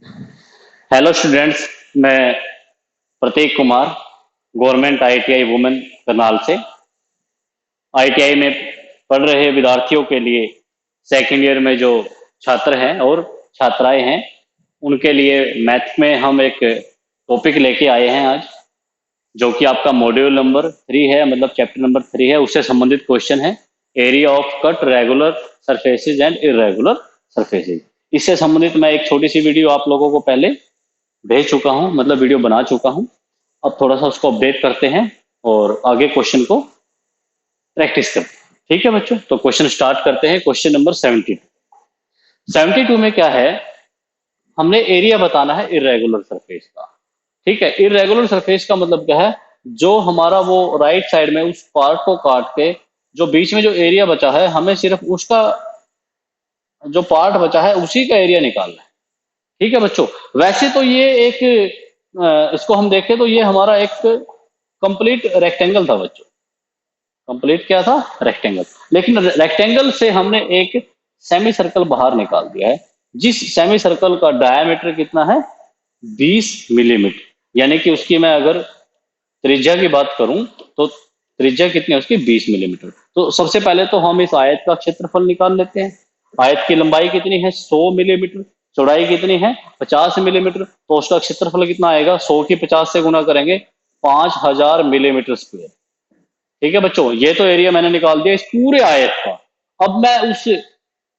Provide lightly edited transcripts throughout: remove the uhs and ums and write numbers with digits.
Hello students, मैं Pratik Kumar, government ITI women Karnal से। ITI में पढ़ रहे विद्यार्थियों के लिए सेकंड ईयर में जो छात्र हैं और छात्राएं हैं, उनके लिए मैथ में हम एक टॉपिक लेके आए हैं आज, जो कि आपका मॉड्यूल नंबर 3 है, मतलब चैप्टर नंबर 3 है। उससे संबंधित क्वेश्चन है area of cut regular surfaces and irregular surfaces. इससे संबंधित मैं एक छोटी सी वीडियो आप लोगों को पहले भेज चुका हूं, मतलब वीडियो बना चुका हूं। अब थोड़ा सा उसको अपडेट करते हैं और आगे क्वेश्चन को प्रैक्टिस करते हैं। ठीक है बच्चों, तो क्वेश्चन स्टार्ट करते हैं। क्वेश्चन नंबर 72 में क्या है, हमने एरिया बताना है इरेगुलर सरफेस का। ठीक है, इरेगुलर सरफेस का मतलब क्या है, जो हमारा वो राइट साइड में उस पार्ट को काट के जो बीच में जो एरिया बचा है, हमें सिर्फ उसका जो पार्ट बचा है उसी का एरिया निकालना है। ठीक है बच्चों, वैसे तो ये एक इसको हम देखें तो ये हमारा एक कंप्लीट रेक्टेंगल था बच्चों। कंप्लीट क्या था? रेक्टेंगल। लेकिन रेक्टेंगल से हमने एक सेमी सर्कल बाहर निकाल दिया है, जिस सेमी सर्कल का डायमीटर कितना है? 20 मिलीमीटर। यानी कि उसकी मैं अगर त्रिज्या की बात करूं तो त्रिज्या कितनी है उसकी? 20 मिलीमीटर। तो सबसे पहले तो हम इस आयत का क्षेत्रफल निकाल लेते हैं। आयत की लंबाई कितनी है? 100 मिलीमीटर। चौड़ाई कितनी है? 50 मिलीमीटर। तो उसका क्षेत्रफल कितना आएगा? 100 की 50 से गुना करेंगे, 5000 मिलीमीटर स्क्वायर। ठीक है बच्चों, ये तो एरिया मैंने निकाल दिया इस पूरे आयत का। अब मैं उस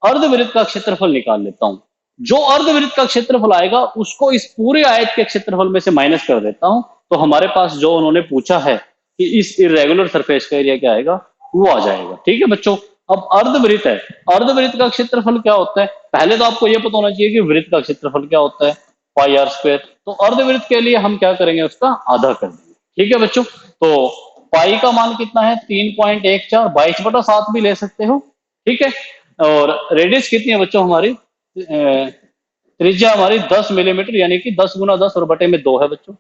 अर्धवृत्त का क्षेत्रफल निकाल लेता हूं। जो अर्धवृत्त का क्षेत्रफल आएगा उसको इस पूरे आयत के क्षेत्रफल में से माइनस कर देता हूं, तो हमारे पास जो उन्होंने पूछा है कि इस इरेगुलर सरफेस का एरिया क्या आएगा, वो आ जाएगा। ठीक है बच्चों, अब अर्धवृत्त है, अर्धवृत्त का क्षेत्रफल क्या होता है? पहले तो आपको यह पता होना चाहिए कि वृत्त का क्षेत्रफल क्या होता है, पाई आर स्क्वायर। तो अर्धवृत्त के लिए हम क्या करेंगे? उसका आधा कर देंगे। ठीक है बच्चों, तो पाई का मान कितना है? 3.14, 22/7 भी ले सकते हो। ठीक है, और रेडियस कितनी है बच्चों हमारी? त्रिज्या हमारी 10 मिलीमीटर, यानी कि 10 गुना 10 और बटे में 2 है बच्चों।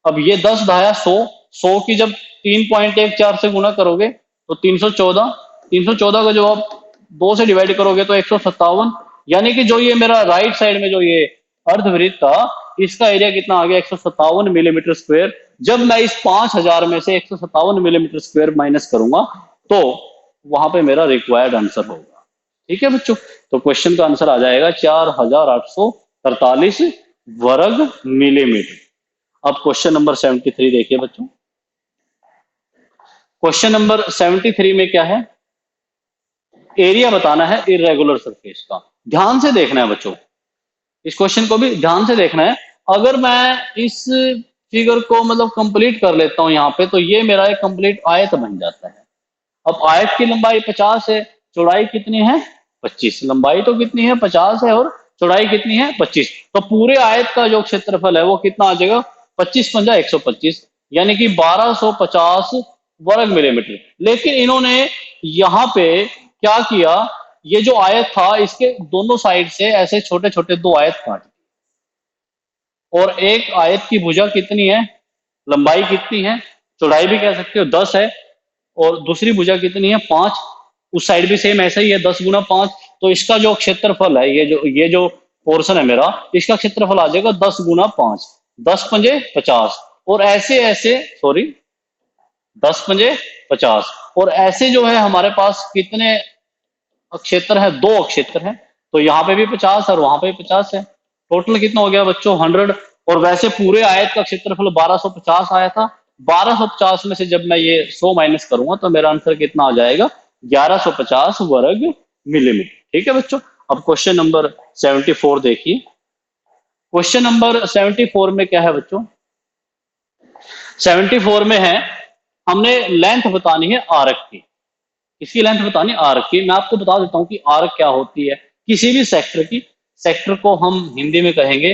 अब ये 10 धाया 100, 100 की जब 3.14 से गुना करोगे तो 314, 314 का जब आप 2 से डिवाइड करोगे तो 157। यानी कि जो ये मेरा राइट साइड में जो ये अर्धवृत्त था, इसका एरिया कितना आ गया? 157 मिलीमीटर स्क्वायर। जब मैं इस 5000 में से 157 मिलीमीटर स्क्वायर माइनस करूंगा तो वहां पे मेरा रिक्वायर्ड आंसर होगा। ठीक है बच्चों, तो क्वेश्चन का आंसर आ जाएगा 4843 वर्ग मिलीमीटर। अब क्वेश्चन नंबर 73 देखिए बच्चों। क्वेश्चन नंबर 73 में क्या है? एरिया बताना है इरेगुलर सरफेस का। ध्यान से देखना है बच्चों, इस क्वेश्चन को भी ध्यान से देखना है। अगर मैं इस फिगर को मतलब कंप्लीट कर लेता हूं यहाँ पे, तो ये मेरा एक कंप्लीट आयत बन जाता है। अब आयत की लंबाई 50 है, चौड़ाई कितनी है? 25। लंबाई तो कितनी है? 50 है, और चौड़ाई कितनी है? 25। तो पूरे आयत का जो क्षेत्रफल है वो कितना आ जाएगा? 25 पंजा 125, यानी कि 1250 वर्ग मिलीमीटर। लेकिन इन्होंने यहाँ पे क्या किया, ये जो आयत था इसके दोनों साइड से ऐसे छोटे छोटे दो आयत काट दिए। और एक आयत की भुजा कितनी है? लंबाई कितनी है? चौड़ाई भी कह सकते हो 10 है, और दूसरी भुजा कितनी है? 5। उस साइड भी सेम ऐसा ही है, 10 गुना 5। तो इसका जो क्षेत्रफल है, ये जो पोर्शन है मेरा, इसका क्षेत्रफल आ जाएगा 10 गुना 5, 10 पंजे 50। और ऐसे ऐसे, सॉरी, 10 पंजे 50। और ऐसे जो है हमारे पास कितने क्षेत्र है? 2 क्षेत्र है। तो यहाँ पे भी 50 और वहां पे भी 50 है। टोटल कितना हो गया बच्चों? 100। और वैसे पूरे आयत का क्षेत्रफल 1250 आया था। 1250 में से जब मैं ये 100 माइनस करूंगा तो मेरा आंसर कितना आ जाएगा? 1150 वर्ग मिलीमीटर। ठीक है बच्चों, अब क्वेश्चन नंबर 74 देखिए। क्वेश्चन नंबर 74 में क्या है बच्चों? 74 में है, हमने लेंथ बतानी है आर्क की। इसकी लेंथ बतानी आर्क की। मैं आपको बता देता हूं कि आर्क क्या होती है। किसी भी सेक्टर की, सेक्टर को हम हिंदी में कहेंगे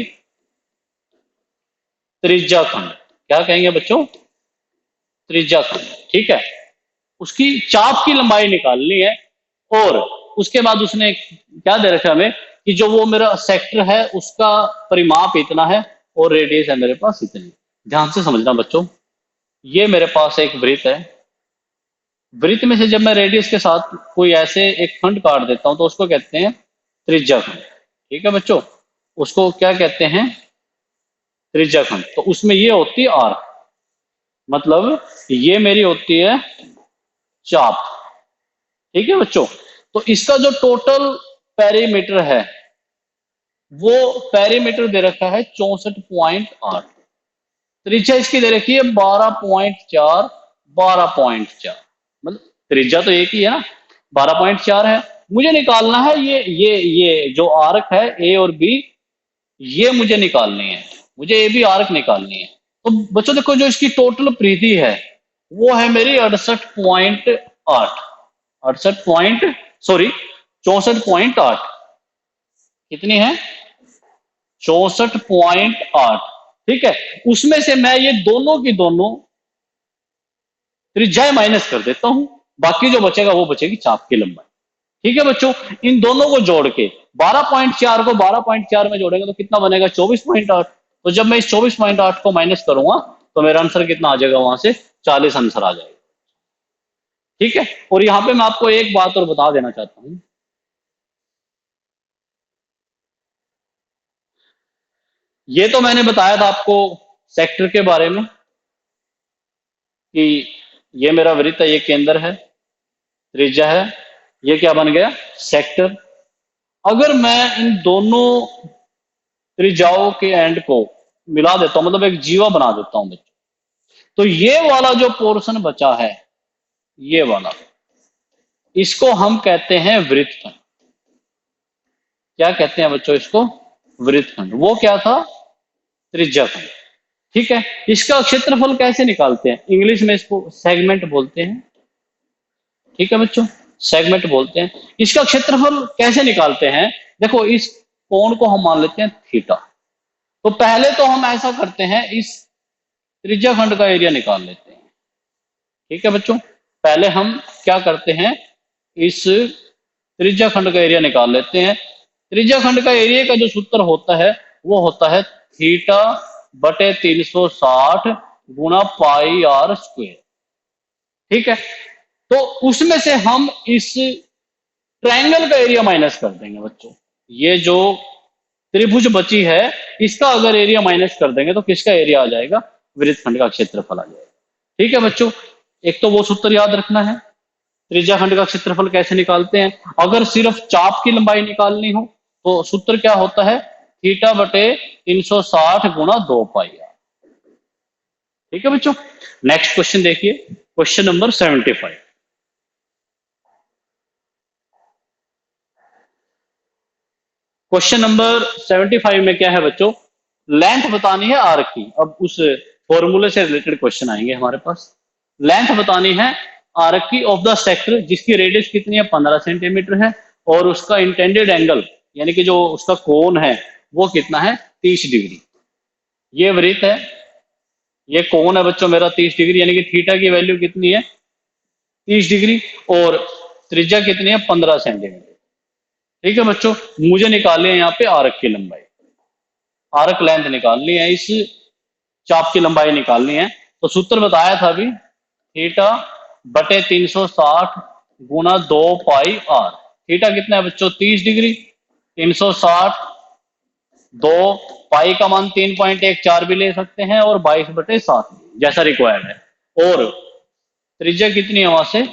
त्रिज्या खंड। क्या कहेंगे बच्चों? त्रिज्या खंड। ठीक है, उसकी चाप की लंबाई निकालनी है, और उसके बाद उसने क्या दे रखा है हमें कि जो वो मेरा सेक्टर है उसका परिमाप इतना है और रेडियस है मेरे पास इतनी। ध्यान से समझना बच्चों, ये मेरे पास एक वृत्त है। वृत्त में से जब मैं रेडियस के साथ कोई ऐसे एक खंड काट देता हूं तो उसको कहते हैं त्रिज्या खंड। ठीक है बच्चों, उसको क्या कहते हैं, त्रिज्या खंड। तो उसमें ये होती है आर्क, मतलब ये मेरी होती है चाप। ठीक है बच्चों, तो इसका जो टोटल पेरीमीटर है वो पेरीमीटर दे रखा है 64.8। त्रिज्या इसकी दे रखी है 12.4, 12.4, मतलब त्रिज्या तो एक ही है ना, 12.4 है। मुझे निकालना है ये जो आर्क है ए और बी, ये मुझे निकालनी है, मुझे ए बी आर्क निकालनी है। तो बच्चों देखो, जो इसकी टोटल परिधि है वो है मेरी 68.8, 68 पॉइंट, सॉरी 64.8। कितनी है? 64.8। ठीक है, उसमें से मैं ये दोनों की दोनों त्रिज्याएं माइनस कर देता हूं, बाकी जो बचेगा वो बचेगी चाप की लंबाई। ठीक है बच्चों, इन दोनों को जोड़ के 12.4 को 12.4 में जोड़ेंगे तो कितना बनेगा? 24.8। तो जब मैं इस 24.8 को माइनस करूंगा तो मेरा आंसर कितना आ जाएगा? वहां से 40 आंसर आ जाएगा। ठीक है, और यहां पे मैं आपको एक बात और बता देना चाहता हूं, ये तो मैंने बताया था आपको सेक्टर के बारे में कि ये मेरा वृत्त है, ये केंद्र है, त्रिज्या है, ये क्या बन गया? सेक्टर। अगर मैं इन दोनों त्रिज्याओं के एंड को मिला देता हूं, मतलब एक जीवा बना देता हूं बच्चों, तो ये वाला जो पोर्शन बचा है, ये वाला, इसको हम कहते हैं वृत्तखंड। क्या कहते हैं बच्चों इसको? वृत्तखंड। वो क्या था? त्रिज्या खंड। ठीक है, इसका क्षेत्रफल कैसे निकालते हैं? इंग्लिश में इसको सेगमेंट बोलते हैं। ठीक है बच्चों, सेगमेंट बोलते हैं। इसका क्षेत्रफल कैसे निकालते हैं? देखो, इस कोण को हम मान लेते हैं थीटा। तो पहले तो हम ऐसा करते हैं, इस त्रिज्या खंड का एरिया निकाल लेते हैं। ठीक है बच्चों, पहले हम क्या करते हैं, इस त्रिज्या खंड का एरिया निकाल लेते हैं। त्रिज्या खंड का एरिया का जो सूत्र होता है वो होता है थीटा बटे 360 गुणा पाई आर स्क्वेयर। ठीक है, तो उसमें से हम इस ट्रायंगल का एरिया माइनस कर देंगे बच्चों। ये जो त्रिभुज बची है, इसका अगर एरिया माइनस कर देंगे तो किसका एरिया आ जाएगा? वृत्तखंड का क्षेत्रफल आ जाएगा। ठीक है बच्चों, एक तो वो सूत्र याद रखना है। त्रिज्या खंड का क्षेत्रफल कैसे निकालते हैं? अगर सिर्फ चाप की लंबाई निकालनी हो तो सूत्र क्या होता है? थीटा बटे 360 गुणा 2 पाई आर। ठीक है बच्चों, नेक्स्ट क्वेश्चन देखिए, क्वेश्चन नंबर 75। क्वेश्चन नंबर 75 में क्या है बच्चों? लेंथ बतानी है आर्क की। अब उस फॉर्मूले से रिलेटेड क्वेश्चन आएंगे हमारे पास। लेंथ बतानी है आर्क की ऑफ द सेक्टर, जिसकी रेडियस कितनी है? 15 सेंटीमीटर है, और उसका इंटेंडेड एंगल यानी कि जो उसका कोण है वो कितना है? 30 डिग्री। ये वृत्त है, ये कोण है बच्चों मेरा 30 डिग्री, यानी कि थीटा की वैल्यू कितनी है? 30 डिग्री, और त्रिज्या कितनी है? 15 सेंटीमीटर। ठीक है बच्चों, मुझे निकालनी है यहाँ पे आर्क की लंबाई, आर्क लेंथ निकालनी है, इस चाप की लंबाई निकालनी है। तो सूत्र बताया था अभी, थीटा बटे 360 गुणा 2 पाई आर। थीटा कितना है बच्चों? 30 डिग्री, 360, 2 पाई का मान 3.14 भी ले सकते हैं, और 22/7 जैसा रिक्वायर्ड है, और त्रिज्या कितनी है वहां से?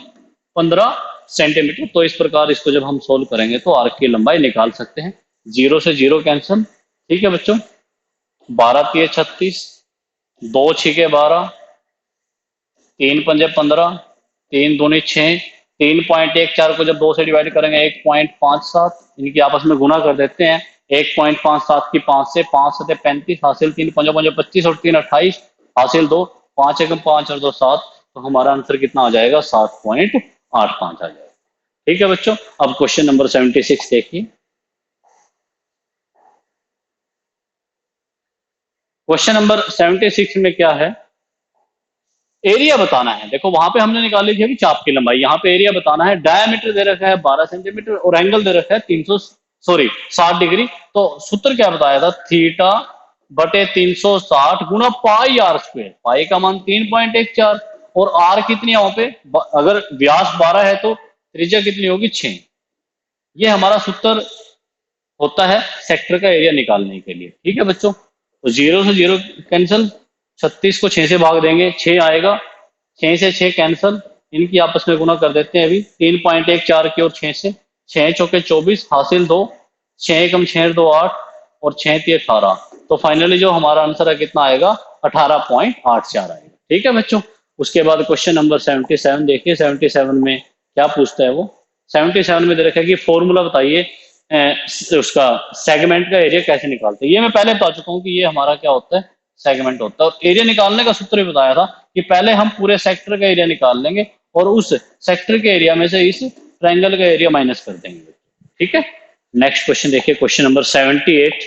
15 सेंटीमीटर। तो इस प्रकार इसको जब हम सोल्व करेंगे तो आर्क की लंबाई निकाल सकते हैं। 0 से 0 कैंसिल। ठीक है बच्चों, 12 तिये 36, 2 छिके 12, 3 पंजे 15, 3 दूनी 6, 3.14 को जब 2 से डिवाइड करेंगे 1.57, इनकी आपस में गुना कर देते हैं। 1.57 की 5 से, 5 से 35 हासिल, 3 पंजे 25 और 3 28 हासिल 2, 5 एकम 5 और 2 7। तो हमारा आंसर कितना आ जाएगा? 7.85 आ जाएगा। ठीक है बच्चों, अब क्वेश्चन नंबर 76 देखिए। क्वेश्चन नंबर 76 में क्या है? एरिया बताना है। देखो, वहां पे हमने निकाली थी अभी चाप की लंबाई, यहाँ पे एरिया बताना है। डायमीटर दे रखा है 12 सेंटीमीटर, और एंगल दे रखा है 60 डिग्री। तो सूत्र क्या बताया था? थीटा बटे 360 गुणा पाई आर स्क्वेयर। पाई का मान 3.14, और आर कितनी है वहां पे? अगर व्यास 12 है तो त्रिज्या कितनी होगी? 6। ये हमारा सूत्र होता है सेक्टर का एरिया निकालने के लिए। ठीक है बच्चों, तो 0 से 0 कैंसिल, 36 को 6 से भाग देंगे 6 आएगा, 6 से 6 कैंसिल, इनकी आपस में गुना कर देते हैं अभी, 3.14 की और 6 से, 6 चौके 24 हासिल 2, 6 कम 6 2 8 और 6 3 18, तो फाइनली जो हमारा आंसर है कितना आएगा 18.84 आएगा। ठीक है बच्चों, उसके बाद क्वेश्चन नंबर 77 देखिए। 77 में क्या पूछता है वो, 77 में दे रखा है कि फॉर्मूला बताइए उसका सेगमेंट का एरिया कैसे निकालते हैं। ये मैं पहले बता चुका हूँ कि ये हमारा क्या होता है, सेगमेंट होता है। और एरिया निकालने का सूत्र भी बताया था कि पहले हम पूरे सेक्टर का एरिया निकाल लेंगे और उस सेक्टर के एरिया में से इस ट्रायंगल का एरिया माइनस कर देंगे। ठीक है, नेक्स्ट क्वेश्चन देखिए, क्वेश्चन नंबर 78।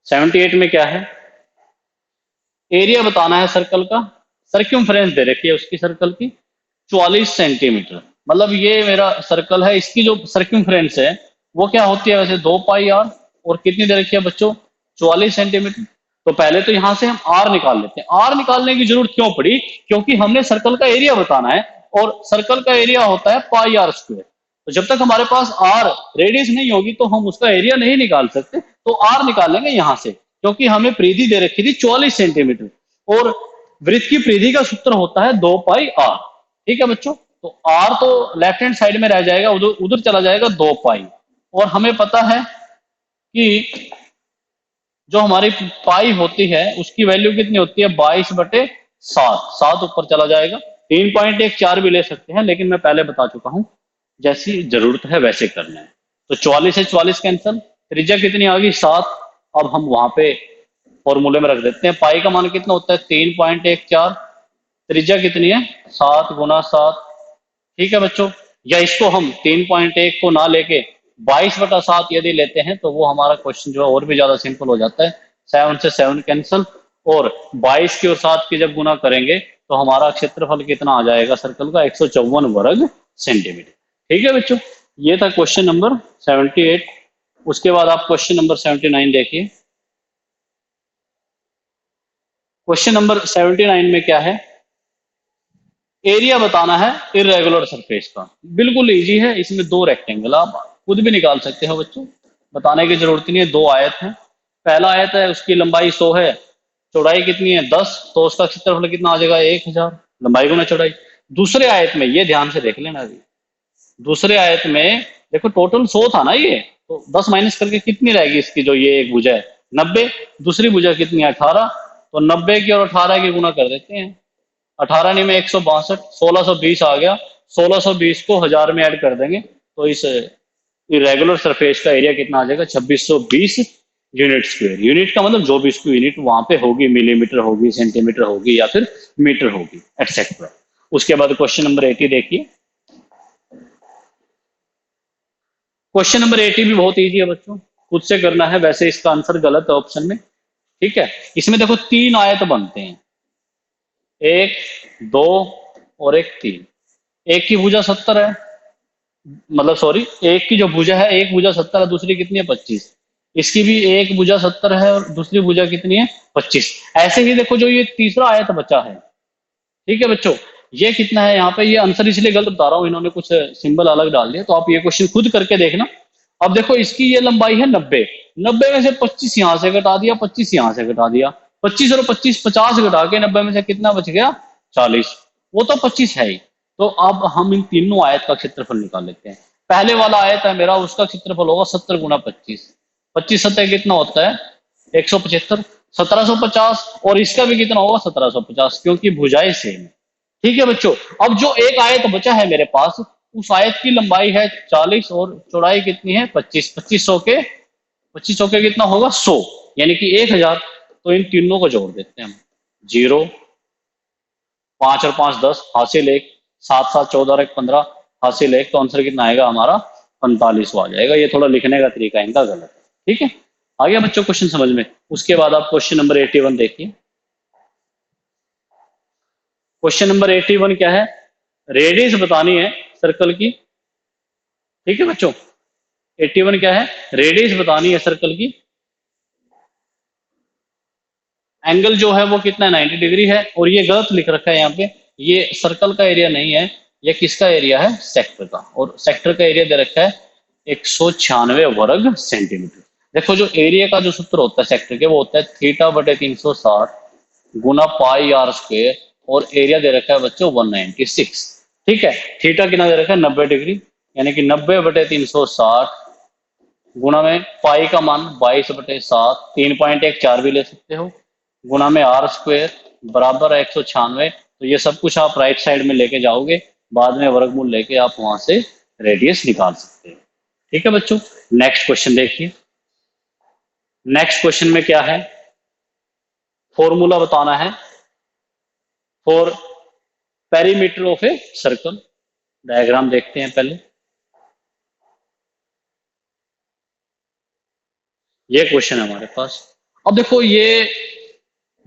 78 में क्या है, एरिया बताना है सर्कल का, सर्क्यूमफ्रेंस दे रखी है उसकी सर्कल की 44 सेंटीमीटर, मतलब ये मेरा सर्कल है, इसकी जो सर्क्यूमफ्रेंस है वो क्या होती है वैसे 2 पाई r, और कितनी दे रखी है बच्चों 44 सेंटीमीटर। तो पहले तो यहां से हम r निकाल लेते हैं। r निकालने की जरूरत क्यों पड़ी, क्योंकि हमने सर्कल का एरिया बताना है और सर्कल का एरिया होता है πr²। तो जब तक हमारे पास r रेडियस नहीं होगी तो हम उसका एरिया नहीं निकाल सकते, तो r निकालेंगे यहां से, क्योंकि हमें परिधि दे रखी थी 44 सेंटीमीटर और वृत्त की परिधि का सूत्र होता है 2 पाई r। ठीक है बच्चों, तो r तो लेफ्ट हैंड साइड में रह जाएगा, उधर उधर चला जाएगा 2 पाई, और हमें पता है कि जो हमारी पाई होती है उसकी वैल्यू कितनी होती है 22/7, 7 ऊपर चला जाएगा। 3.14 भी ले सकते हैं, लेकिन मैं पहले बता चुका हूं जैसी जरूरत है वैसे करना है। तो 44 से 44 कैंसिल, त्रिज्या कितनी आ गई 7, अब हम वहां पे फॉर्मूले में रख देते हैं। पाई का मान कितना होता है 3.14, त्रिज्या कितनी है 7 गुना 7। ठीक है बच्चों, या इसको हम 3.1 को ना लेके 22/7 यदि लेते हैं तो वो हमारा क्वेश्चन जो है और भी ज्यादा सिंपल हो जाता है। 7 से 7 कैंसिल, और 22 की और 7 की जब गुना करेंगे तो हमारा क्षेत्रफल कितना आ जाएगा सर्कल का 154 वर्ग सेंटीमीटर। ठीक है बच्चों, ये था क्वेश्चन नंबर 78। उसके बाद आप क्वेश्चन नंबर 79 देखिए। क्वेश्चन नंबर 79 में क्या है, एरिया बताना है इरेगुलर सरफेस का। बिल्कुल इजी है, इसमें 2 रेक्टेंगल आप खुद भी निकाल सकते हो बच्चों, बताने की जरूरत नहीं है। 2 आयत है, पहला आयत है उसकी लंबाई 100 है, चौड़ाई कितनी है 10, तो उसका क्षेत्रफल कितना आ जाएगा 1000, लंबाई गुना चौड़ाई। दूसरे आयत में ये ध्यान से देख लेना अभी, दूसरे आयत में देखो टोटल 100 था ना ये, तो 10 माइनस करके कितनी रहेगी इसकी जो ये एक भुजा है 90, दूसरी भुजा कितनी है 18, तो 90 की और 18 की गुना कर देते हैं। 18 नहीं में 162, 1620 आ गया, 1620 को 1000 में ऐड कर देंगे तो इस इरेगुलर सरफेस का एरिया कितना आ जाएगा 2620 यूनिट स्क्वायर। यूनिट का मतलब जो भी इसकी यूनिट वहां पे होगी, मिलीमीटर होगी, सेंटीमीटर होगी या फिर मीटर होगी, एटसेट्रा। उसके बाद क्वेश्चन नंबर 80 देखिए। क्वेश्चन नंबर 80 भी बहुत इजी है बच्चों, खुद से करना है, वैसे इसका आंसर गलत है ऑप्शन में। ठीक है, इसमें देखो 3 आयत बनते हैं, 1 2 और 1 3। एक की भुजा 70 है, मतलब सॉरी, एक की जो भुजा है, एक भुजा 70 है, दूसरी कितनी है 25। इसकी भी एक भुजा 70 है और दूसरी भुजा कितनी है 25। ऐसे ही देखो जो ये तीसरा आयत बचा है, ठीक है बच्चों, ये कितना है यहाँ पे, ये आंसर इसलिए गलत बता रहा हूँ, इन्होंने कुछ सिंबल अलग डाल दिया, तो आप ये क्वेश्चन खुद करके देखना। अब देखो इसकी ये लंबाई है 90, 90 में से 25 यहाँ से घटा दिया, 25 यहाँ से घटा दिया, 25 और 25 50 घटा के 90 में से कितना बच गया 40, वो तो 25 है ही। तो अब हम इन तीनों आयत का क्षेत्रफल निकाल लेते हैं। पहले वाला आयत है मेरा, उसका क्षेत्रफल होगा 70 गुना 25, 25 सत्तर कितना होता है 175, 1750, और इसका भी कितना होगा 1750, क्योंकि भुजाएं सेम है। ठीक है बच्चों, अब जो एक आयत बचा है मेरे पास, उस आयत की लंबाई है 40 और चौड़ाई कितनी है 25, 2500 के कितना होगा 100, यानी कि 1000। तो इन तीनों को जोड़ देते हैं हम, 0 5 और 5 10, हासिल 1, 7 7 14 और 1 15, हासिल 1, तो आंसर कितना आएगा हमारा 45 आ जाएगा। ये थोड़ा लिखने का तरीका इनका गलत है। ठीक है, आ गया बच्चों क्वेश्चन समझ में। उसके बाद आप क्वेश्चन नंबर 81 देखिए। क्वेश्चन नंबर 81 क्या है, रेडियस बतानी है सर्कल की। ठीक है बच्चों, 81 क्या है, रेडियस बतानी है सर्कल की। एंगल जो है वो कितना 90 डिग्री है, और ये गलत लिख रखा है यहाँ पे, ये सर्कल का एरिया नहीं है, ये किसका एरिया है सेक्टर का, और सेक्टर का एरिया दे रखा है 196 वर्ग सेंटीमीटर। देखो जो एरिया का जो सूत्र होता है सेक्टर के, वो होता है थीटा बटे 360 गुना पाई आर स्क्वायर, और एरिया दे रखा है बच्चों 196। ठीक है, थीटा कितना दे रखा है 90 डिग्री, यानी कि 90 बटे 360 गुना में पाई का मान 22/7, 3.14 भी ले सकते हो, गुना में आर स्क्वायर बराबर है 196। तो ये सब कुछ आप राइट साइड में लेके जाओगे, बाद में वर्गमूल लेके आप वहां से रेडियस निकाल सकते हो। ठीक है बच्चों, नेक्स्ट क्वेश्चन देखिए। नेक्स्ट क्वेश्चन में क्या है, फॉर्मूला बताना है for perimeter of a circle. Diagram देखते हैं पहले। ये क्वेश्चन है हमारे पास। अब देखो ये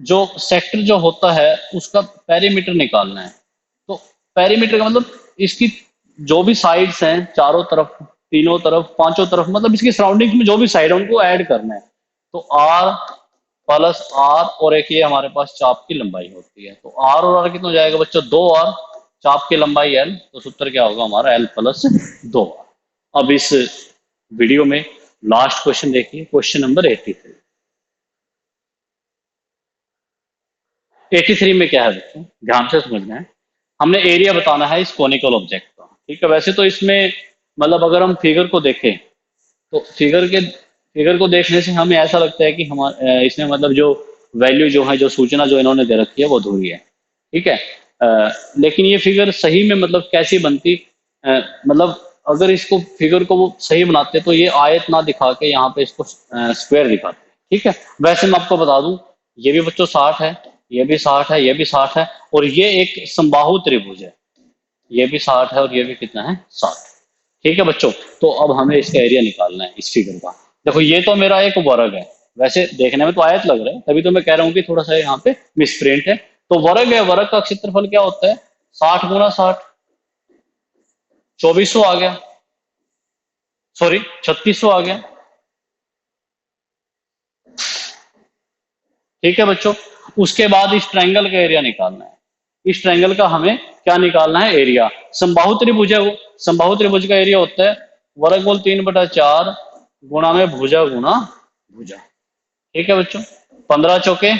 जो सेक्टर जो होता है उसका पेरीमीटर निकालना है। तो पेरीमीटर का मतलब इसकी जो भी साइड्स हैं चारों तरफ, तीनों तरफ, पांचों तरफ, मतलब इसकी सराउंडिंग में जो भी साइड है उनको ऐड करना है। तो आर प्लस आर, और एक ये हमारे पास चाप की लंबाई होती है। तो आर और आर कितना हो जाएगा बच्चों 2r, चाप की लंबाई l, तो सूत्र क्या होगा हमारा l प्लस 2r। अब इस वीडियो में लास्ट क्वेश्चन देखिए, क्वेश्चन नंबर 83। 83 में क्या है बच्चों, ध्यान से समझना है। हमने एरिया बताना है इस कोनिकल ऑब्जेक्ट का। ठीक है, वैसे तो इसमें मतलब अगर हम फिगर को देखें तो फिगर को देखने से हमें ऐसा लगता है कि हमारे इसमें मतलब जो वैल्यू जो है, जो सूचना जो इन्होंने दे रखी है वो अधूरी है। ठीक है, लेकिन ये फिगर सही में मतलब कैसी बनती, मतलब अगर इसको फिगर को वो सही बनाते तो ये आयत ना दिखा के यहाँ पे इसको स्क्वायर दिखाते। ठीक है, वैसे मैं आपको बता दूं ये भी बच्चों 60 है, ये भी 60 है, ये भी 60 है, और ये एक समबाहु त्रिभुज है, ये भी 60 है और ये भी कितना है 60। ठीक है बच्चों, तो अब हमें इसका एरिया निकालना है इस फिगर का। देखो ये तो मेरा एक वर्ग है, वैसे देखने में तो आयत लग रहा है, तभी तो मैं कह रहा हूँ कि थोड़ा सा यहाँ पे मिसप्रिंट है। तो वर्ग है, वर्ग का क्षेत्रफल क्या होता है 60 गुना 60, 2400 आ गया, सॉरी 3600 आ गया। ठीक है बच्चों, उसके बाद इस ट्रायंगल का एरिया निकालना है। इस ट्रायंगल का हमें क्या निकालना है, एरिया। समबाहु त्रिभुज है वो, समबाहु त्रिभुज का एरिया होता है वर्गमूल 3/4 गुणा में भुजा गुणा भुजा। ठीक है बच्चों, 15 चौके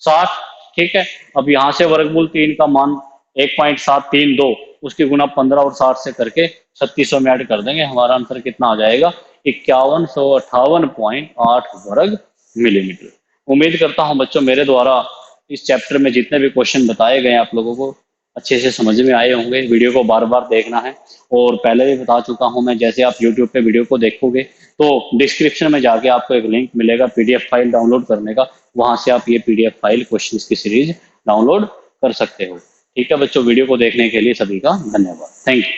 60। ठीक है, अब यहां से वर्गमूल 3 का मान 1.732, उसकी गुणा 15 और 60 से करके 3600 में ऐड कर देंगे, हमारा आंसर कितना आ जाएगा 5158.8 वर्ग मिलीमीटर। उम्मीद करता हूं बच्चों मेरे द्वारा इस चैप्टर में जितने भी क्वेश्चन बताए गए आप लोगों को अच्छे से समझ में आए होंगे। वीडियो को बार बार देखना है, और पहले भी बता चुका हूं मैं, जैसे आप यूट्यूब पे वीडियो को देखोगे तो डिस्क्रिप्शन में जाके आपको एक लिंक मिलेगा पीडीएफ फाइल डाउनलोड करने का, वहां से आप ये पीडीएफ फाइल क्वेश्चन की सीरीज डाउनलोड कर सकते हो। ठीक है बच्चों, वीडियो को देखने के लिए सभी का धन्यवाद, थैंक यू।